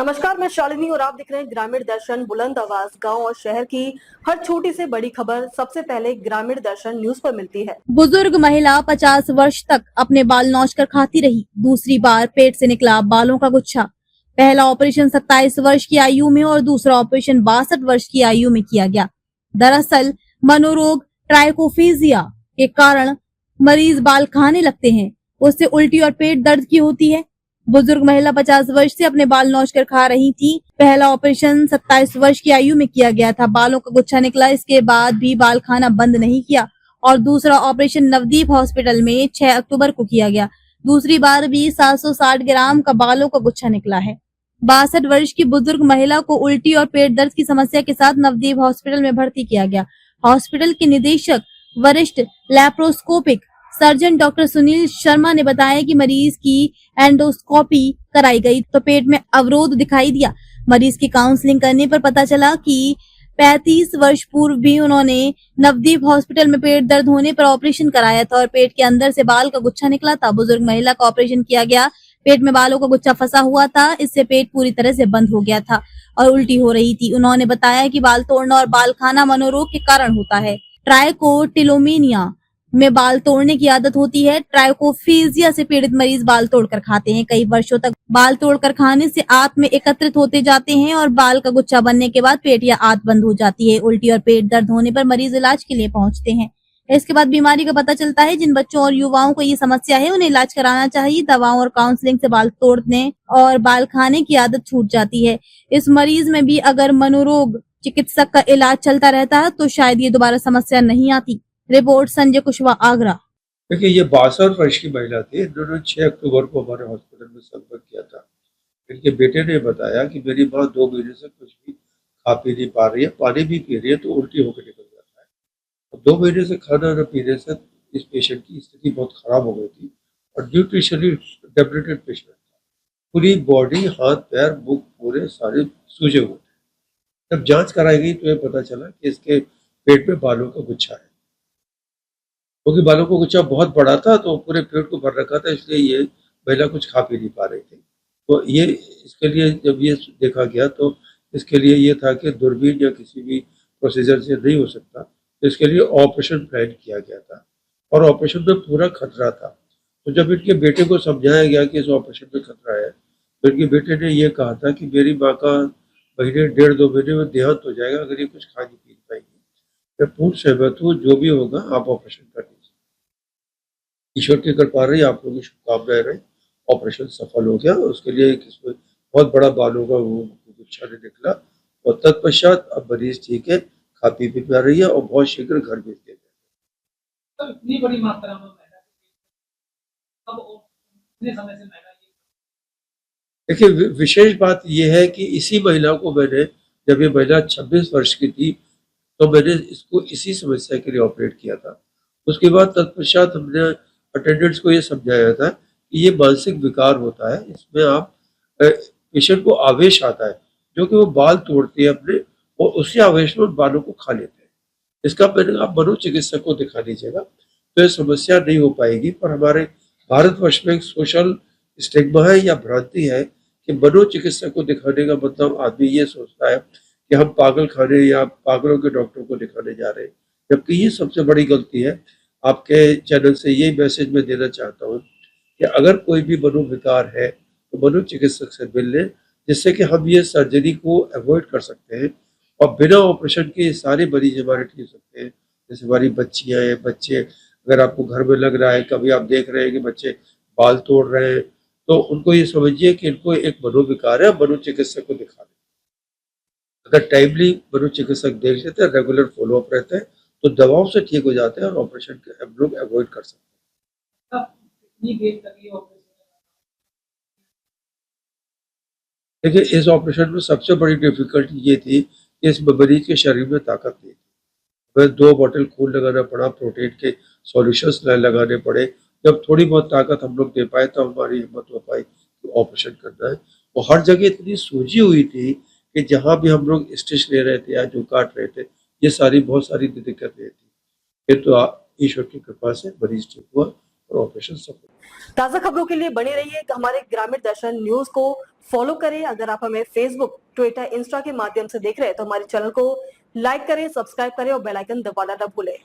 नमस्कार, मैं शालिनी और आप दिख रहे हैं ग्रामीण दर्शन। बुलंद आवाज गांव और शहर की हर छोटी से बड़ी खबर सबसे पहले ग्रामीण दर्शन न्यूज पर मिलती है। बुजुर्ग महिला 50 वर्ष तक अपने बाल नोच कर खाती रही, दूसरी बार पेट से निकला बालों का गुच्छा। पहला ऑपरेशन 27 वर्ष की आयु में और दूसरा ऑपरेशन 62 वर्ष की आयु में किया गया। दरअसल मनोरोग ट्राइकोफेजिया के कारण मरीज बाल खाने लगते हैं, उससे उल्टी और पेट दर्द की होती है। बुजुर्ग महिला 50 वर्ष से अपने बाल नोच कर खा रही थी। पहला ऑपरेशन 27 वर्ष की आयु में किया गया था, बालों का गुच्छा निकला, इसके बाद भी बाल खाना बंद नहीं किया और दूसरा ऑपरेशन नवदीप हॉस्पिटल में 6 अक्टूबर को किया गया। दूसरी बार भी 760 ग्राम का बालों का गुच्छा निकला है। 62 वर्ष की बुजुर्ग महिला को उल्टी और पेट दर्द की समस्या के साथ नवदीप हॉस्पिटल में भर्ती किया गया। हॉस्पिटल के निदेशक वरिष्ठ laparoscopic surgeon doctor Sunil Sharma ने बताया कि मरीज की एंडोस्कोपी कराई गई तो पेट में अवरोध दिखाई दिया। मरीज की काउंसलिंग करने पर पता चला कि 35 वर्ष पूर्व भी उन्होंने नवदीप हॉस्पिटल में पेट दर्द होने पर ऑपरेशन कराया था और पेट के अंदर से बाल का गुच्छा निकला था। बुजुर्ग महिला का ऑपरेशन किया गया, पेट में बालों का गुच्छा फंसा हुआ था, इससे पेट पूरी तरह से बंद हो गया था और उल्टी हो रही थी। उन्होंने बताया कि बाल तोड़ना और बाल खाना मनोरोग के कारण होता है। ट्राइकोटिलोमेनिया में बाल तोड़ने की आदत होती है। ट्राइकोफेजिया से पीड़ित मरीज बाल तोड़कर खाते हैं। कई वर्षों तक बाल तोड़कर खाने से आंत में एकत्रित होते जाते हैं और बाल का गुच्छा बनने के बाद पेट या आंत बंद हो जाती है। उल्टी और पेट दर्द होने पर मरीज इलाज के लिए पहुंचते हैं। इसके बाद बीमारी का पता चलता है। जिन बच्चों और युवाओं को ये समस्या है उन्हें इलाज कराना चाहिए। दवाओं और काउंसलिंग से बाल तोड़ने और बाल खाने की आदत छूट जाती है। इस मरीज में भी अगर मनोरोग चिकित्सक का इलाज चलता रहता है तो शायद ये दोबारा समस्या नहीं आती। रिपोर्ट संजय कुशवाहा, आगरा। देखिए, ये 62 वर्ष की महिला थी। इन्होंने 6 अक्टूबर को हमारे हॉस्पिटल में संपर्क किया था। इनके बेटे ने बताया कि मेरी माँ 2 महीने से कुछ भी खा पी नहीं पा रही है, पानी भी पी रही है तो उल्टी होकर निकल जाता है। और 2 महीने से खाना न पीने से इस पेशेंट की स्थिति बहुत खराब हो गई थी और न्यूट्रिशनली डेफिनेटेड पेशेंट था। पूरी बॉडी, हाथ पैर, मुख पूरे सारे सूजे हुए थे। जब जांच कराई गई तो ये पता चला कि इसके पेट में बालों का गुच्छा है। क्योंकि बालों का गुच्छा बहुत बड़ा था तो पूरे पेट को भर रखा था, इसलिए ये महिला कुछ खा पी नहीं पा रही थी। तो ये इसके लिए जब ये देखा गया तो इसके लिए ये था कि दूरबीन या किसी भी प्रोसीजर से नहीं हो सकता, तो इसके लिए ऑपरेशन प्लान किया गया था और ऑपरेशन में पूरा खतरा था। तो जब इनके बेटे को समझाया गया कि इस ऑपरेशन में खतरा है तो इनके बेटे ने ये कहा था कि मेरी माँ का महीने 1.5-2 महीने में देहांत हो जाएगा अगर ये कुछ खा नहीं पी पाएगी। मैं पूर्ण सहमत हूँ, जो भी होगा आप ऑपरेशन कर लीजिए। ईश्वर की कृपा रही, आप लोगों की शुभकामनाएं रही। ऑपरेशन सफल हो गया। उसके लिए किसमें बहुत बड़ा बालों का वो गुच्छा नहीं निकला और तत्पश्चात अब मरीज ठीक है, खा पी पा रही है और बहुत शीघ्र घर भेज दिया गया। इतनी बड़ी मात्रा में अब इतने समय से देखिए, विशेष बात यह है कि इसी महिला को मैंने, जब ये महिला 26 वर्ष की थी तो मैंने इसको इसी समस्या के लिए ऑपरेट किया था। उसके बाद तत्पश्चात हमने अटेंडेंट्स को ये समझाया था कि ये मानसिक विकार होता है, इसमें आप पेशेंट को आवेश आता है जो कि वो बाल तोड़ते हैं अपने और उसी आवेश में बालों को खा लेते हैं। इसका मैंने आप मनोचिकित्सक को दिखा दीजिएगा तो ये समस्या नहीं हो पाएगी। पर हमारे भारतवर्ष में एक सोशल स्टिग्मा है या भ्रांति है कि मनोचिकित्सक को दिखाने का मतलब आदमी ये सोचता है कि हम पागल खाने या पागलों के डॉक्टर को दिखाने जा रहे हैं, जबकि ये सबसे बड़ी गलती है। आपके चैनल से यही मैसेज मैं देना चाहता हूँ कि अगर कोई भी मनोविकार है तो मनोचिकित्सक से मिल लें, जिससे कि हम ये सर्जरी को अवॉइड कर सकते हैं और बिना ऑपरेशन के सारे मरीज हमारे ठीक हो सकते हैं। जैसे हमारी बच्चियाँ हैं, बच्चे, अगर आपको घर में लग रहा है, कभी आप देख रहे हैं कि बच्चे बाल तोड़ रहे हैं, तो उनको ये समझिए कि इनको एक मनोविकार है, मनोचिकित्सक को दिखा दें। अगर टाइमली मनोचिकित्सक देख लेते हैं, रेगुलर फॉलोअप रहते हैं तो दवाओं से ठीक हो जाते हैं और ऑपरेशन के हम लोग अवॉइड कर सकते हैं। देखिए, इस ऑपरेशन में सबसे बड़ी डिफिकल्टी ये थी कि इस मरीज के शरीर में ताकत नहीं थी। हमें 2 बॉटल खून लगाना पड़ा, प्रोटीन के सॉल्यूशंस लगाने पड़े। जब थोड़ी बहुत ताकत हम लोग दे पाए तो हमारी हिम्मत हो पाई कि ऑपरेशन करना है। और हर जगह इतनी सूजी हुई थी कि जहाँ भी हम लोग स्टिच ले रहे थे या जो काट रहे थे, ये सारी बहुत सारी दिक्कतें थी। फिर तो ईश्वर की कृपा से मरीज ठीक हुआ और ऑपरेशन सफल। ताजा खबरों के लिए बने रहिए हमारे ग्रामीण दर्शन न्यूज को फॉलो करें। अगर आप हमें फेसबुक, ट्विटर, इंस्टा के माध्यम से देख रहे हैं तो हमारे चैनल को लाइक करें, सब्सक्राइब करें और बेल आइकन दबाना न भूलें।